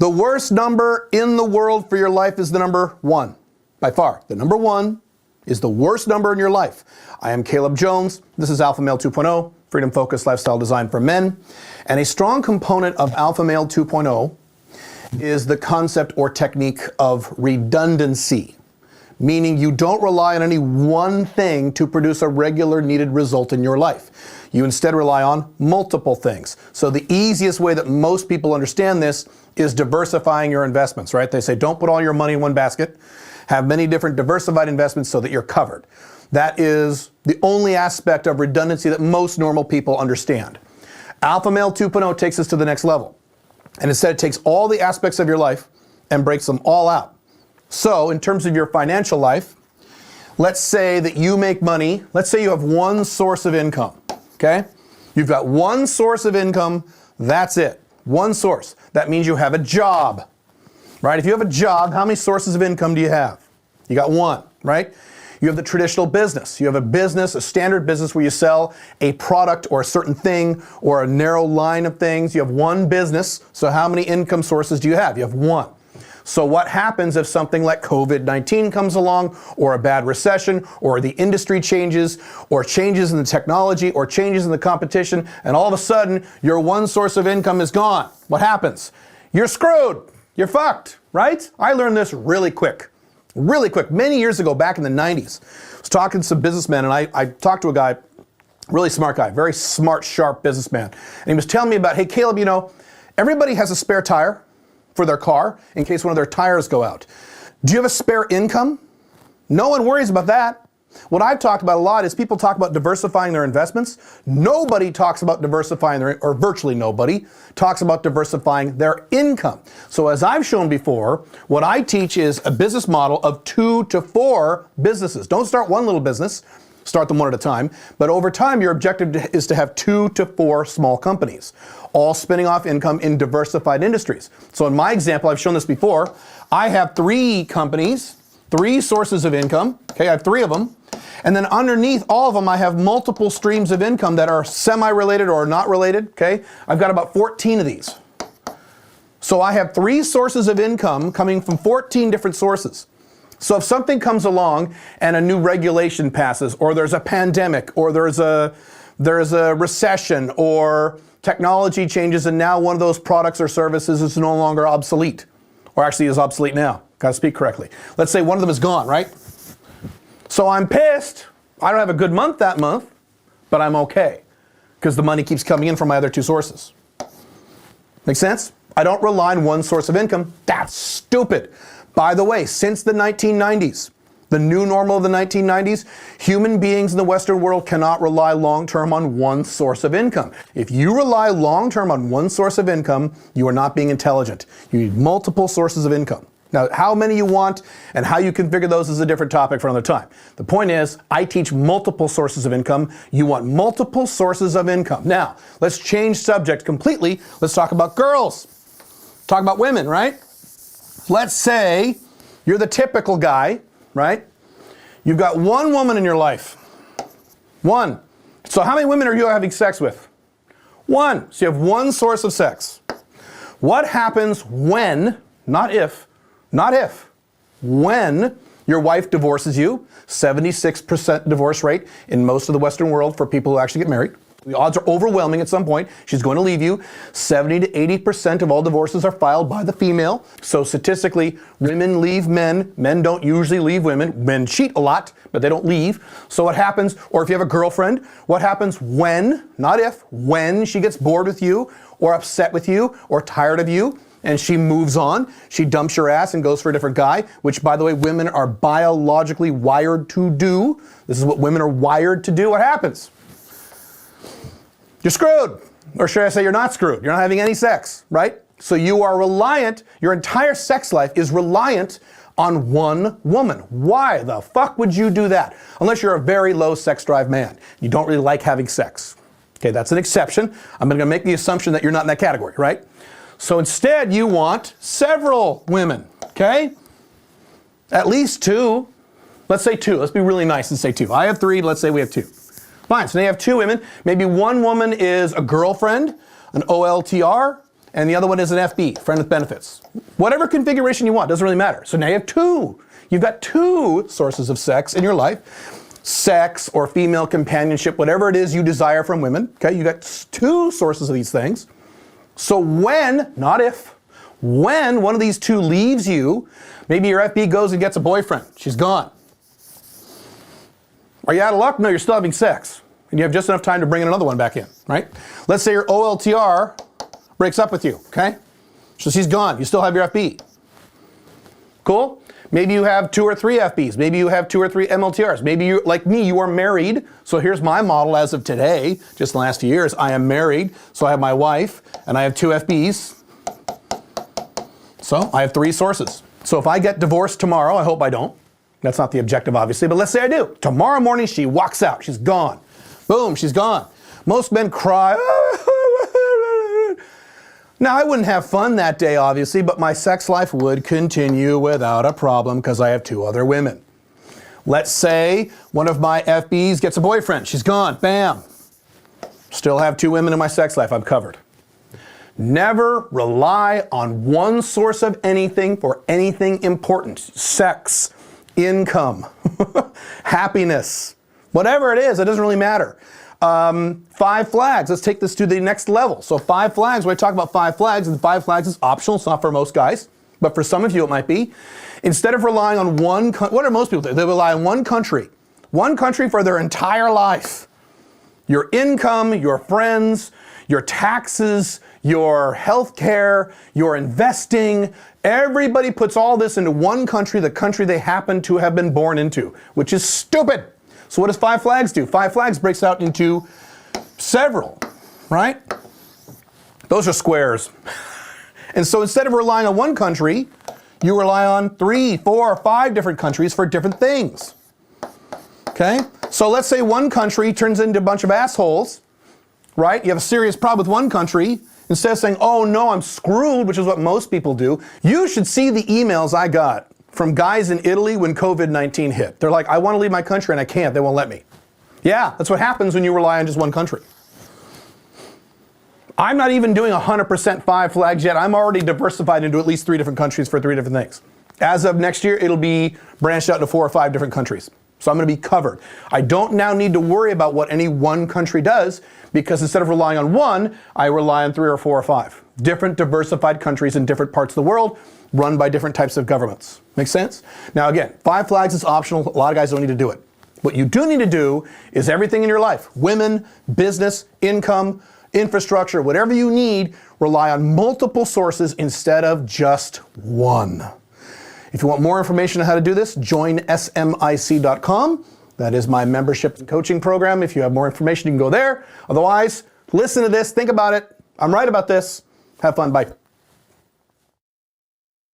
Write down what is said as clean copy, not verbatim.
The worst number in the world for your life is the number 1. By far. The number 1 is the worst number in your life. I am Caleb Jones. This is Alpha Male 2.0, Freedom Focused Lifestyle Design for Men. And a strong component of Alpha Male 2.0 is the concept or technique of redundancy, meaning you don't rely on any one thing to produce a regular needed result in your life. You instead rely on multiple things. So the easiest way that most people understand this is diversifying your investments, right? They say don't put all your money in one basket. Have many different diversified investments so that you're covered. That is the only aspect of redundancy that most normal people understand. Alpha Male 2.0 takes us to the next level. And instead it takes all the aspects of your life and breaks them all out. So in terms of your financial life, let's say that you make money. Let's say you have one source of income, okay? You've got one source of income, that's it. One source. That means you have a job, right? If you have a job, how many sources of income do you have? You got one, right? You have the traditional business. You have a business, a standard business where you sell a product or a certain thing or a narrow line of things. You have one business. So how many income sources do you have? You have one. So what happens if something like COVID-19 comes along, or a bad recession, or the industry changes, or changes in the technology, or changes in the competition, and all of a sudden your one source of income is gone? What happens? You're screwed. You're fucked, right? I learned this really quick. Really quick. Many years ago, back in the 90s, I was talking to some businessmen, and I talked to a guy, really smart guy, very smart, sharp businessman. And he was telling me about, hey, Caleb, you know, everybody has a spare tire for their car in case one of their tires go out. Do you have a spare income? No one worries about that. What I've talked about a lot is people talk about diversifying their investments. Nobody talks about diversifying or virtually nobody talks about diversifying their income. So as I've shown before, what I teach is a business model of 2 to 4 businesses. Don't start one little business, start them one at a time. But over time, your objective is to have 2 to 4 small companies, all spinning off income in diversified industries. So in my example, I've shown this before, I have 3 companies, 3 sources of income. Okay, I have 3 of them. And then underneath all of them, I have multiple streams of income that are semi-related or not related, okay? I've got about 14 of these. So I have 3 sources of income coming from 14 different sources. So if something comes along and a new regulation passes, or there's a pandemic, or there's a recession, or technology changes and now one of those products or services is no longer obsolete, or actually is obsolete now, gotta speak correctly. Let's say one of them is gone, right? So I'm pissed. I don't have a good month that month, but I'm okay because the money keeps coming in from my other 2 sources. Make sense? I don't rely on one source of income. That's stupid. By the way, since the 1990s, the new normal of the 1990s, human beings in the Western world cannot rely long-term on one source of income. If you rely long-term on one source of income, you are not being intelligent. You need multiple sources of income. Now, how many you want and how you configure those is a different topic for another time. The point is, I teach multiple sources of income. You want multiple sources of income. Now, let's change subject completely. Let's talk about girls. Talk about women, right? Let's say you're the typical guy, right? You've got one woman in your life. One. So how many women are you having sex with? One. So you have one source of sex. What happens when, not if, when your wife divorces you? 76% divorce rate in most of the Western world for people who actually get married. The odds are overwhelming at some point. She's going to leave you. 70 to 80% of all divorces are filed by the female. So statistically, women leave men. Men don't usually leave women. Men cheat a lot, but they don't leave. So what happens, or if you have a girlfriend, what happens when, not if, when she gets bored with you or upset with you or tired of you, and she moves on, she dumps your ass and goes for a different guy, which, by the way, women are biologically wired to do. This is what women are wired to do. What happens? You're screwed. Or should I say you're not screwed? You're not having any sex, right? So you are reliant, your entire sex life is reliant on one woman. Why the fuck would you do that? Unless you're a very low sex drive man. You don't really like having sex. Okay, that's an exception. I'm going to make the assumption that you're not in that category, right? So instead, you want several women, okay? At least 2. Let's say 2. Let's be really nice and say 2. I have 3. Let's say we have 2. Fine. So now you have 2 women. Maybe one woman is a girlfriend, an OLTR, and the other one is an FB, friend with benefits. Whatever configuration you want, doesn't really matter. So now you have two. You've got two sources of sex in your life. Sex or female companionship, whatever it is you desire from women. Okay, you got two sources of these things. So when, not if, when one of these two leaves you, maybe your FB goes and gets a boyfriend. She's gone. Are you out of luck? No, you're still having sex. And you have just enough time to bring in another one back in, right? Let's say your OLTR breaks up with you, okay? So she's gone. You still have your FB. Cool? Maybe you have 2 or 3 FBs. Maybe you have 2 or 3 MLTRs. Maybe you, like me, you are married. So here's my model as of today, just in the last few years. I am married, so I have my wife, and I have 2 FBs. So I have 3 sources. So if I get divorced tomorrow, I hope I don't. That's not the objective, obviously, but let's say I do. Tomorrow morning, she walks out. She's gone. Boom, she's gone. Most men cry. Now, I wouldn't have fun that day, obviously, but my sex life would continue without a problem because I have 2 other women. Let's say one of my FBs gets a boyfriend. She's gone. Bam. Still have 2 women in my sex life. I'm covered. Never rely on one source of anything for anything important. Sex, income, happiness, whatever it is, it doesn't really matter. 5 flags. Let's take this to the next level. So 5 flags, when I talk about 5 flags, and 5 flags is optional. It's not for most guys, but for some of you it might be. Instead of relying on one, what do most people do? They rely on one country for their entire life. Your income, your friends, your taxes, your health care, your investing, everybody puts all this into one country, the country they happen to have been born into, which is stupid. So what does 5 flags do? 5 flags breaks out into several, right? Those are squares. And so instead of relying on one country, you rely on 3, 4, 5 different countries for different things. Okay? So let's say one country turns into a bunch of assholes, right? You have a serious problem with one country. Instead of saying, oh no, I'm screwed, which is what most people do, you should see the emails I got from guys in Italy when COVID-19 hit. They're like, I want to leave my country and I can't, they won't let me. Yeah, that's what happens when you rely on just one country. I'm not even doing 100% 5 flags yet. I'm already diversified into at least 3 different countries for 3 different things. As of next year, it'll be branched out to 4 or 5 different countries. So I'm going to be covered. I don't now need to worry about what any one country does because instead of relying on one, I rely on 3 or 4 or 5. Different diversified countries in different parts of the world run by different types of governments. Make sense? Now again, 5 flags is optional. A lot of guys don't need to do it. What you do need to do is everything in your life, women, business, income, infrastructure, whatever you need, rely on multiple sources instead of just one. If you want more information on how to do this, join smic.com. That is my membership and coaching program. If you have more information, you can go there. Otherwise, listen to this, think about it. I'm right about this. Have fun. Bye.